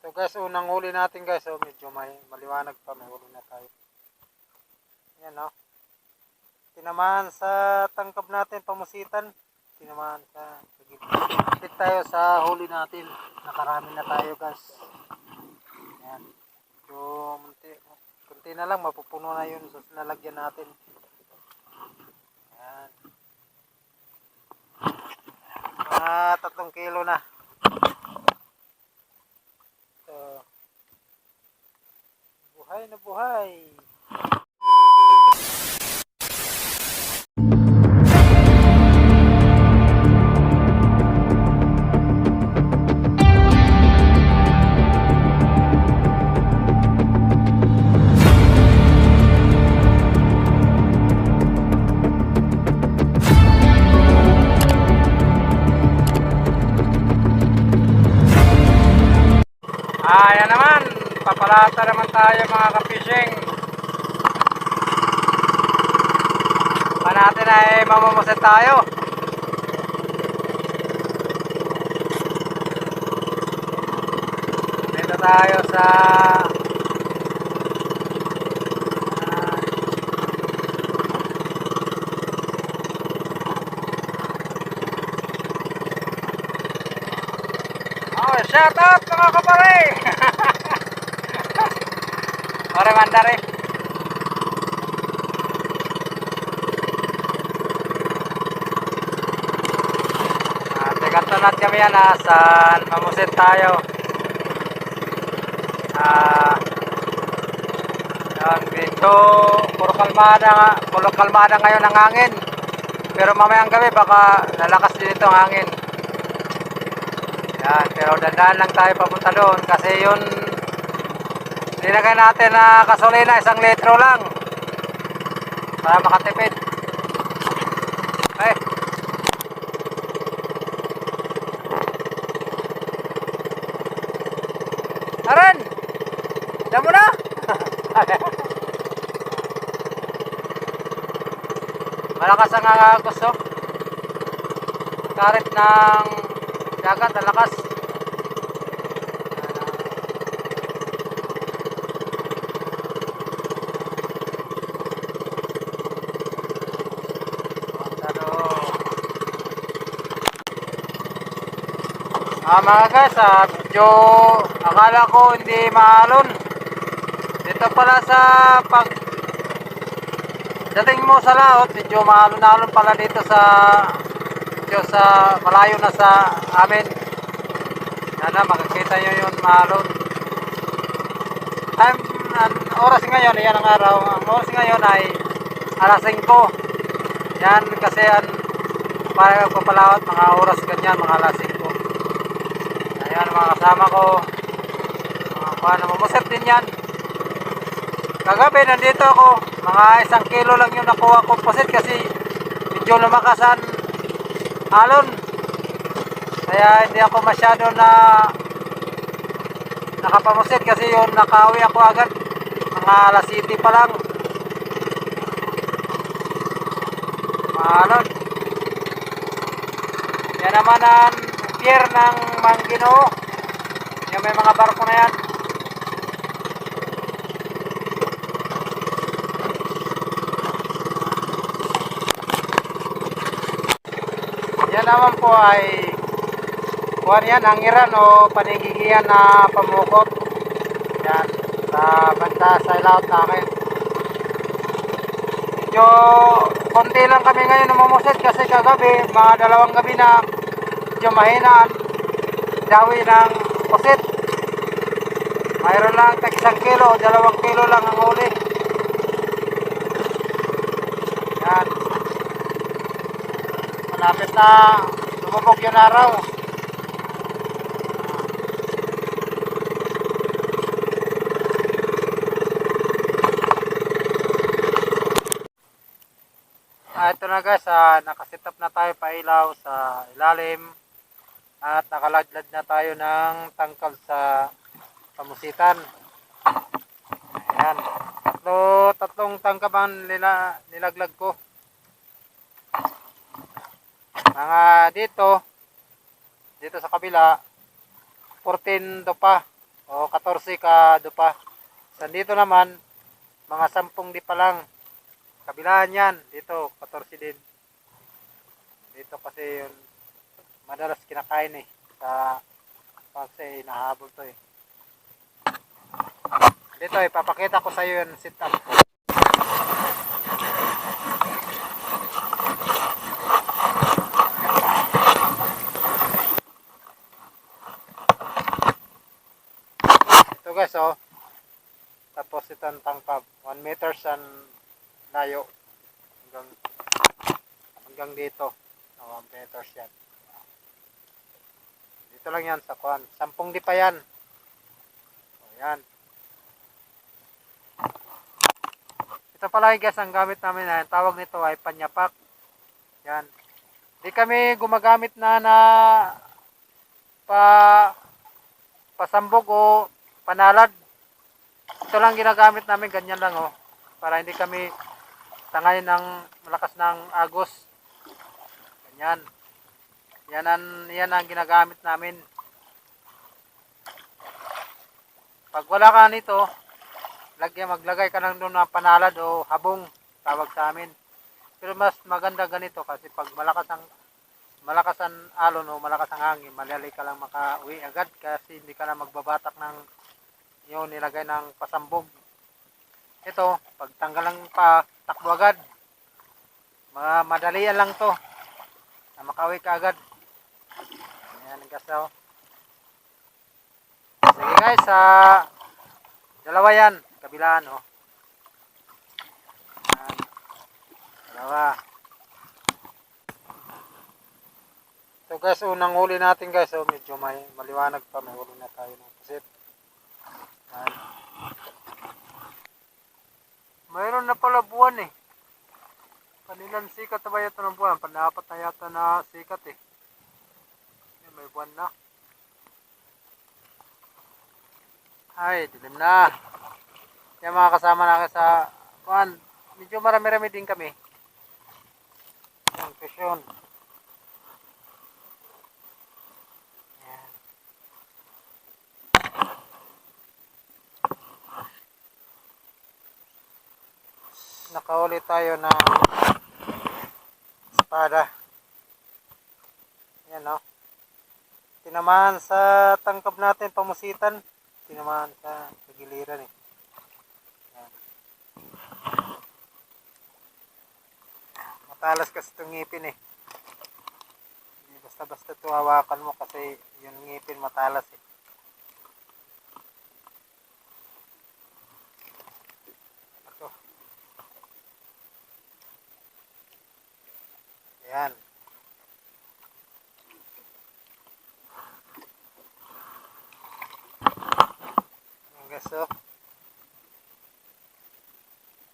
Ito guys, unang huli natin guys. So, medyo may maliwanag pa. May huli na tayo. Yan o. Tinamaan sa tangkab natin, pamusitan. Tinamaan sa gilid tayo sa huli natin. Nakarami na tayo guys. Yan. So, kunti na lang, mapupuno na yun. So, lalagyan natin. Yan. Mga 3 kilo na. So, buhay na buhay. Ayan naman, papalata naman tayo mga ka-fishing. Pa natin ay mamamaset tayo. Dito tayo sa shout out mga kapare. Ore mandare. Tegatanat kami yan saan mamusit tayo. Dito puro kalmada ngayon ang hangin. Pero mamayang gabi baka lalakas din ito ang hangin. Yan, pero dandan lang tayo papunta doon kasi yun nilagay natin na gasolina 1 litro lang para makatipid. Ay. Aran! Damo na! Malakas ang gusto. Karit ng dagat, ang lakas. Mga guys, medyo akala ko hindi maalon. Dito pala sa pag dating mo sa laot, medyo maalon-alon pala dito sa malayo na sa amin. Sana makikita nyo yun, maalon. Oras ngayon, yan ang araw. Ang oras ngayon ay alas 5. Yan kasi para papalawat mga oras ganyan, mga alas 5. Ayan mga kasama ko. Mamuset din yan. Kagabi nandito ako. Mga 1 kilo lang yung nakuha ko pusit kasi medyo lumakasan alon. Kaya hindi ako masyado na nakapamusit kasi yun nakauwi ako agad. Mga alas 7 pa lang. Alon. Yan naman ang pier ng Manggino. Yan may mga barko na yan. Yan naman po ay kuwan yan, hangiran o panigigian na pamukot. Yan, sa banda sa ilaot namin. Medyo konti lang kami ngayon namumusit kasi kagabi, mga 2 gabi na medyo mahina dawi ng pusit. Mayroon lang tag 1 kilo o 2 kilo lang ang huli. Yan. Malapit na lumubog yung araw. Ito na guys, nakaset up na tayo pa ilaw sa ilalim. At nakaladlad na tayo ng tangkal sa pamusitan. Ayan. Tatlong tangkab ang nilaglag ko. Mga dito sa kabila, 14 pa. o 14 kada pa. Sa dito naman, mga 10 di pa lang. Kabilaan yan, dito 14 din. Dito kasi yun, madalas kinakain eh. Kasi nahabol to eh. Dito ipapakita ko sa iyo yung sit up ko. Ito guys oh. Tapos ito ang tangkab. 1 meters ang layo. Hanggang dito. 1 meters yan. Dito lang yan sa kuan. 10 di pa yan. Ayan. Ito pala guys ang gamit namin na tawag nito ay panyapak. Yan. Di kami gumagamit na pasambog o panalad. Ito lang ginagamit namin, ganyan lang oh. Para hindi kami tangay ng malakas ng agos. Ganyan. Yan ang ginagamit namin. Pag wala ka nito, maglagay ka lang doon ng panalad o habong, tawag sa amin. Pero mas maganda ganito kasi pag malakas ang alon o malakas ang hangin, malalay ka lang makauwi agad kasi hindi ka na magbabatak ng yung nilagay ng pasambog. Ito, pag tanggal lang pa, takbo agad. Madalian lang to na makauwi ka agad. Ayan guys oh. Sige guys, dalawa yan, kabilaan oh. Ayan. Dalawa. So guys, unang huli natin guys, oh, medyo maliwanag pa, may huli na tayo ng pusit. Ayan. Mayroon na pala buwan eh. Kanilang sikat na ba ito ng buwan? Panapat na yata na sikat eh. Ayan, may buwan na. Ay, dilim na. Yan mga kasama natin sa buwan. Medyo marami-rami din kami. Ayan, presyon. Nakahuli tayo ng espada. Yan o. Tinamaan sa tangkab natin, pamusitan. Tinamaan sa giliran eh. Yan. Matalas kasi itong ngipin eh. Basta-basta ito hawakan mo kasi yung ngipin matalas eh. Ayan. Ayan guys oh.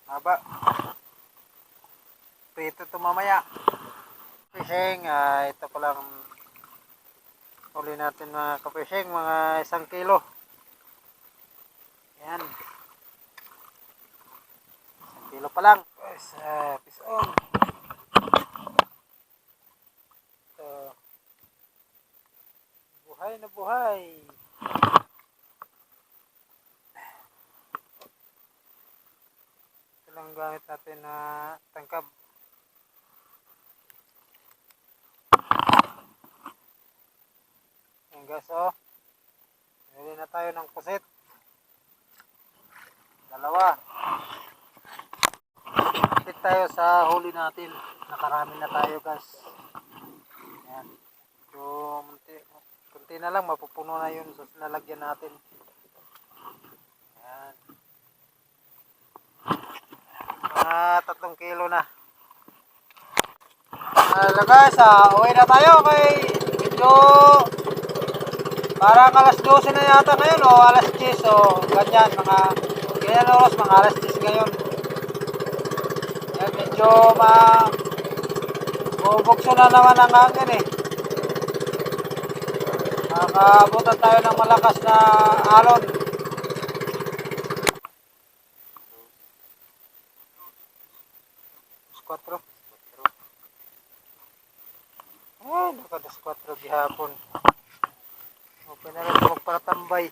Haba. Prito ito mamaya. Fishing, ito pa lang huli natin mga ka-fishing, mga 1 kilo. Ayan. 1 kilo pa lang. Guys, fish on. Buhay na buhay. Ito lang gamit natin na tangkab. Ayan guys oh. Huli na tayo ng pusit. Dalawa. Tik tayo sa huli natin. Nakarami na tayo guys. Ayan. So, kunti na lang, mapupuno na yun. So, lalagyan natin. Ayan. Mga 3 kilo na. Guys, uwi na tayo kay medyo parang alas 12 na yata ngayon o alas 10 o ganyan. Ganyan oras, mga alas 10 ngayon. Ayan, medyo bubukso na naman ang hangin eh. Makakabutan tayo ng malakas na alon. Squatro. Ay, naka 4 gihapon. Okay na lang magparatambay.